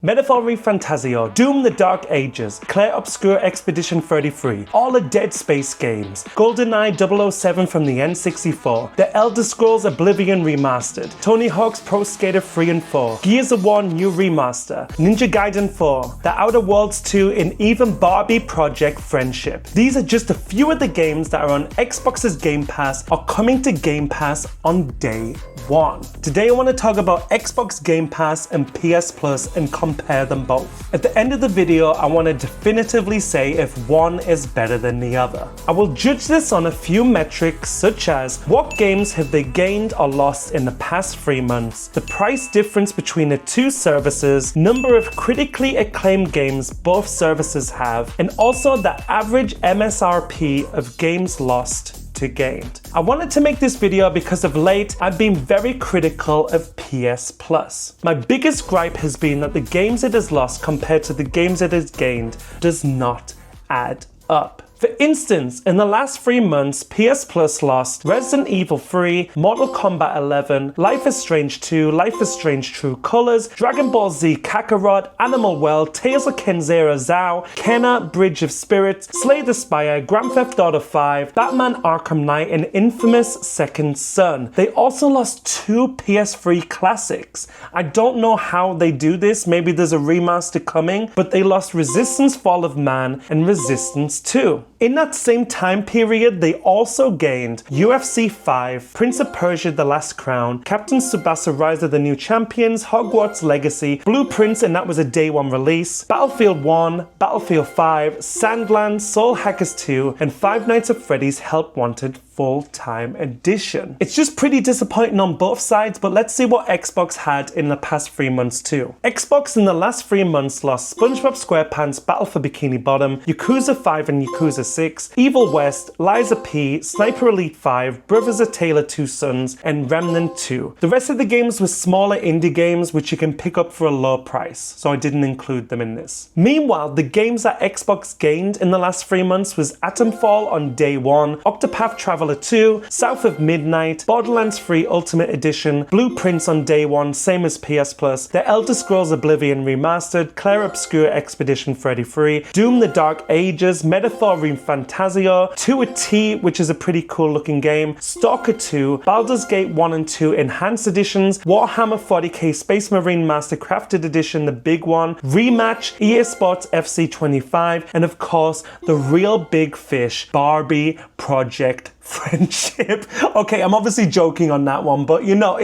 Metaphor Fantasio, Doom the Dark Ages, Claire Obscure Expedition 33, all the Dead Space games, GoldenEye 007 from the N64, The Elder Scrolls Oblivion Remastered, Tony Hawk's Pro Skater 3 and 4, Gears of War New Remaster, Ninja Gaiden 4, The Outer Worlds 2, and even Barbie Project Friendship. These are just a few of the games that are on Xbox's Game Pass or coming to Game Pass on day one. Today I want to talk about Xbox Game Pass and PS Plus and compare them both. At the end of the video, I want to definitively say if one is better than the other. I will judge this on a few metrics such as what games have they gained or lost in the past 3 months, the price difference between the two services, number of critically acclaimed games both services have, and also the average MSRP of games lost to gained. I wanted to make this video because of late I've been very critical of PS Plus. My biggest gripe has been that the games it has lost compared to the games it has gained does not add up. For instance, in the last 3 months, PS Plus lost Resident Evil 3, Mortal Kombat 11, Life is Strange 2, Life is Strange True Colors, Dragon Ball Z Kakarot, Animal World, Tales of Kenzera Zao, Kenna Bridge of Spirits, Slay the Spire, Grand Theft Auto 5, Batman Arkham Knight, and Infamous Second Son. They also lost 2 PS3 classics. I don't know how they do this, maybe there's a remaster coming, but they lost Resistance Fall of Man and Resistance 2. In that same time period, they also gained UFC 5, Prince of Persia The Last Crown, Captain Tsubasa Rise of the New Champions, Hogwarts Legacy, Blueprints and that was a day one release, Battlefield 1, Battlefield 5, Sandland, Soul Hackers 2, and Five Nights at Freddy's Help Wanted Full-Time Edition. It's just pretty disappointing on both sides, but let's see what Xbox had in the past 3 months too. Xbox in the last 3 months lost SpongeBob SquarePants Battle for Bikini Bottom, Yakuza 5 and Yakuza 6, Evil West, Liza P, Sniper Elite 5, Brothers of Taylor 2 Sons, and Remnant 2. The rest of the games were smaller indie games which you can pick up for a low price, so I didn't include them in this. Meanwhile, the games that Xbox gained in the last 3 months was Atomfall on day 1, Octopath Traveler 2, South of Midnight, Borderlands 3 Ultimate Edition, Blueprints on day 1, same as PS Plus, The Elder Scrolls Oblivion Remastered, Claire Obscure Expedition 33, Doom the Dark Ages, Metaphor Fantasio, 2 a T, which is a pretty cool looking game, Stalker 2, Baldur's Gate 1 and 2 Enhanced Editions, Warhammer 40k Space Marine Master Crafted Edition, the big one, Rematch, EA Sports FC 25, and of course, the real big fish, Barbie Project Friendship. Okay, I'm obviously joking on that one, but you know,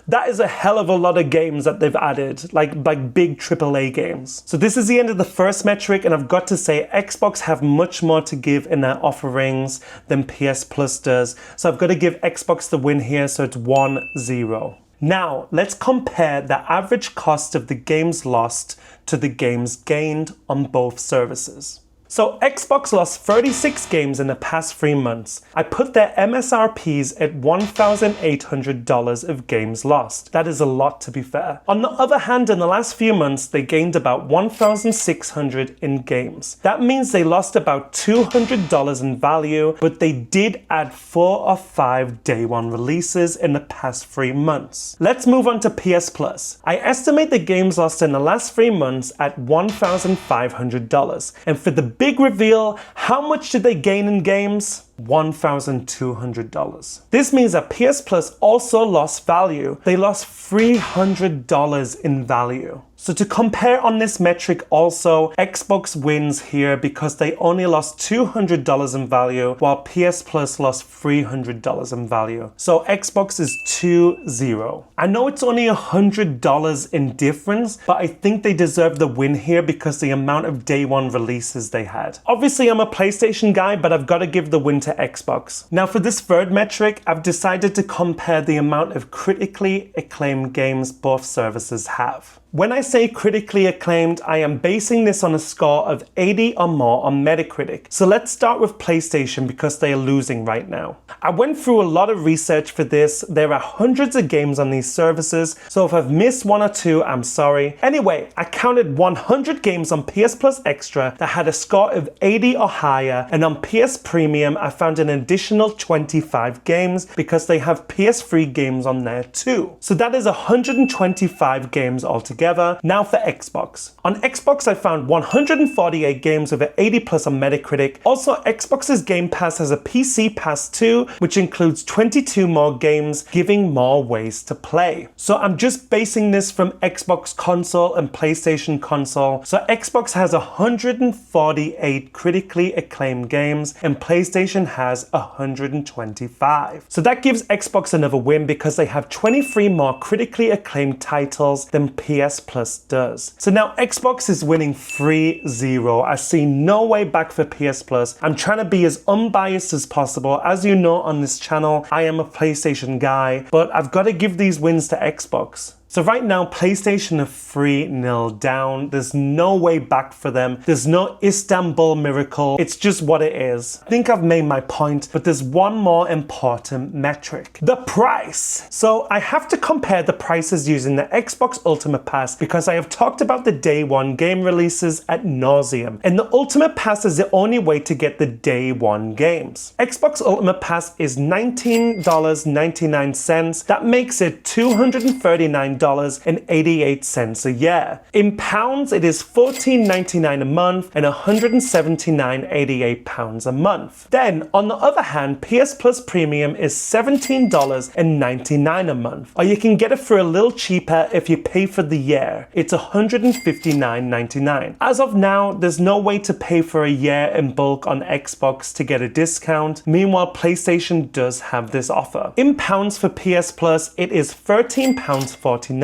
that is a hell of a lot of games that they've added, like big AAA games. So this is the end of the first metric, and I've got to say Xbox have much more to give in their offerings than PS Plus does. So I've got to give Xbox the win here, so it's 1-0. Now, let's compare the average cost of the games lost to the games gained on both services. So Xbox lost 36 games in the past 3 months. I put their MSRPs at $1,800 of games lost. That is a lot, to be fair. On the other hand, in the last few months, they gained about $1,600 in games. That means they lost about $200 in value, but they did add 4 or 5 day one releases in the past 3 months. Let's move on to PS Plus. I estimate the games lost in the last 3 months at $1,500. And for the big reveal, how much did they gain in games? $1,200. This means that PS Plus also lost value. They lost $300 in value. So to compare on this metric also, Xbox wins here because they only lost $200 in value while PS Plus lost $300 in value. So Xbox is 2-0. I know it's only $100 in difference, but I think they deserve the win here because the amount of day one releases they had. Obviously I'm a PlayStation guy, but I've got to give the win to Xbox. Now for this third metric, I've decided to compare the amount of critically acclaimed games both services have. When I say critically acclaimed, I am basing this on a score of 80 or more on Metacritic. So let's start with PlayStation because they are losing right now. I went through a lot of research for this. There are hundreds of games on these services, so if I've missed 1 or 2, I'm sorry. Anyway, I counted 100 games on PS Plus Extra that had a score of 80 or higher, and on PS Premium, I found an additional 25 games because they have PS3 games on there too. So that is 125 games altogether. together. Now for Xbox. On Xbox, I found 148 games with an 80 plus on Metacritic. Also, Xbox's Game Pass has a PC Pass too, which includes 22 more games, giving more ways to play. So I'm just basing this from Xbox console and PlayStation console. So Xbox has 148 critically acclaimed games and PlayStation has 125. So that gives Xbox another win because they have 23 more critically acclaimed titles than PS Plus does. So now Xbox is winning 3-0. I see no way back for PS Plus. I'm trying to be as unbiased as possible. As you know on this channel, I am a PlayStation guy, but I've got to give these wins to Xbox. So right now, PlayStation are 3-0 down. There's no way back for them. There's no Istanbul miracle. It's just what it is. I think I've made my point, but there's one more important metric. The price. So I have to compare the prices using the Xbox Ultimate Pass because I have talked about the day one game releases ad nauseum. And the Ultimate Pass is the only way to get the day one games. Xbox Ultimate Pass is $19.99. That makes it $239.88 a year. In pounds, it is $14.99 a month and £179.88 a month. Then, on the other hand, PS Plus Premium is $17.99 a month, or you can get it for a little cheaper if you pay for the year. It's $159.99. As of now, there's no way to pay for a year in bulk on Xbox to get a discount. Meanwhile, PlayStation does have this offer. In pounds for PS Plus, it is £13.49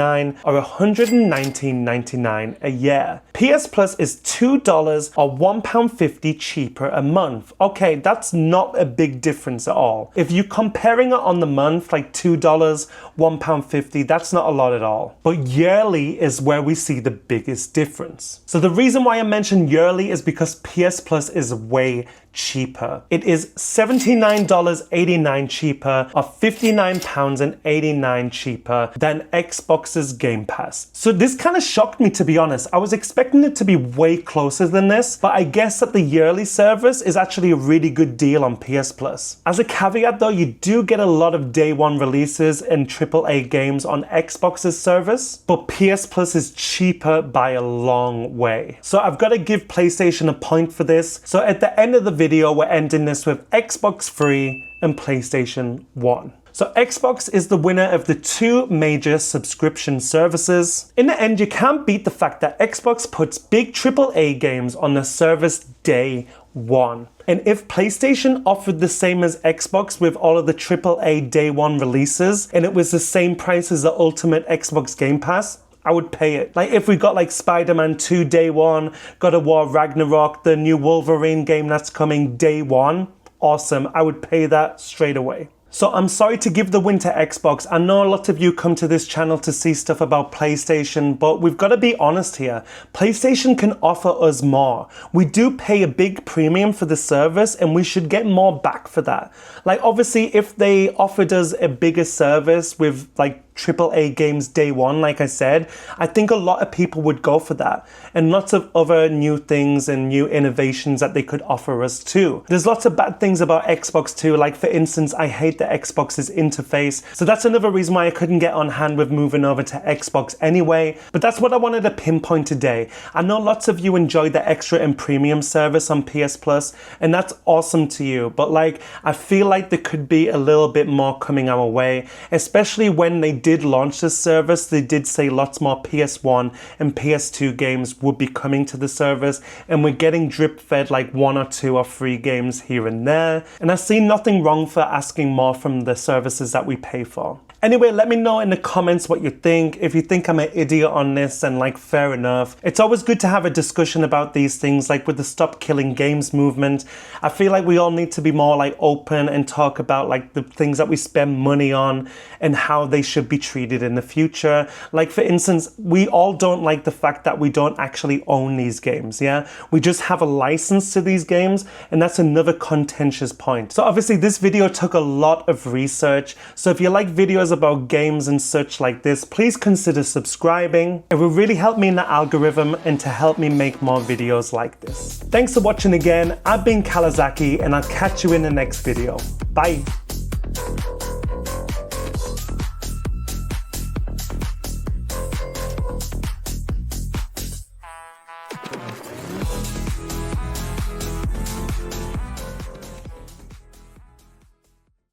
or $119.99 a year. PS Plus is $2 or £1.50 cheaper a month. Okay, that's not a big difference at all. If you're comparing it on the month, like $2, £1.50, that's not a lot at all. But yearly is where we see the biggest difference. So the reason why I mentioned yearly is because PS Plus is way cheaper. It is $79.89 cheaper or £59.89 cheaper than Xbox's Game Pass. So this kind of shocked me, to be honest. I was expecting it to be way closer than this, but I guess that the yearly service is actually a really good deal on PS Plus. As a caveat though, you do get a lot of day one releases and AAA games on Xbox's service, but PS Plus is cheaper by a long way. So I've got to give PlayStation a point for this. So at the end of the video, we're ending this with Xbox free and PlayStation 1. So Xbox is the winner of the two major subscription services. In the end, you can't beat the fact that Xbox puts big AAA games on the service day one. And if PlayStation offered the same as Xbox with all of the AAA day one releases, and it was the same price as the ultimate Xbox Game Pass, I would pay it. Like if we got like Spider-Man 2 day one, God of War Ragnarok, the new Wolverine game that's coming day one, awesome. I would pay that straight away. So I'm sorry to give the win to Xbox. I know a lot of you come to this channel to see stuff about PlayStation, but we've got to be honest here. PlayStation can offer us more. We do pay a big premium for the service and we should get more back for that. Like obviously if they offered us a bigger service with like AAA games day one, like I said, I think a lot of people would go for that. And lots of other new things and new innovations that they could offer us too. There's lots of bad things about Xbox too. Like for instance, I hate the Xbox's interface. So that's another reason why I couldn't get on hand with moving over to Xbox anyway. But that's what I wanted to pinpoint today. I know lots of you enjoyed the extra and premium service on PS Plus, and that's awesome to you. But like, I feel like there could be a little bit more coming our way, especially when they did launch this service. They did say lots more PS1 and PS2 games would be coming to the service, and we're getting drip fed like 1 or 2 or 3 games here and there. And I see nothing wrong for asking more from the services that we pay for. Anyway, let me know in the comments what you think. If you think I'm an idiot on this, then like fair enough. It's always good to have a discussion about these things, like with the Stop Killing Games movement. I feel like we all need to be more like open and talk about like the things that we spend money on and how they should be treated in the future. Like for instance, we all don't like the fact that we don't actually own these games, yeah? We just have a license to these games, and that's another contentious point. So obviously this video took a lot of research. So if you like videos about games and such like this, please consider subscribing. It will really help me in the algorithm and to help me make more videos like this. Thanks for watching again. I've been Calazaki, and I'll catch you in the next video. Bye.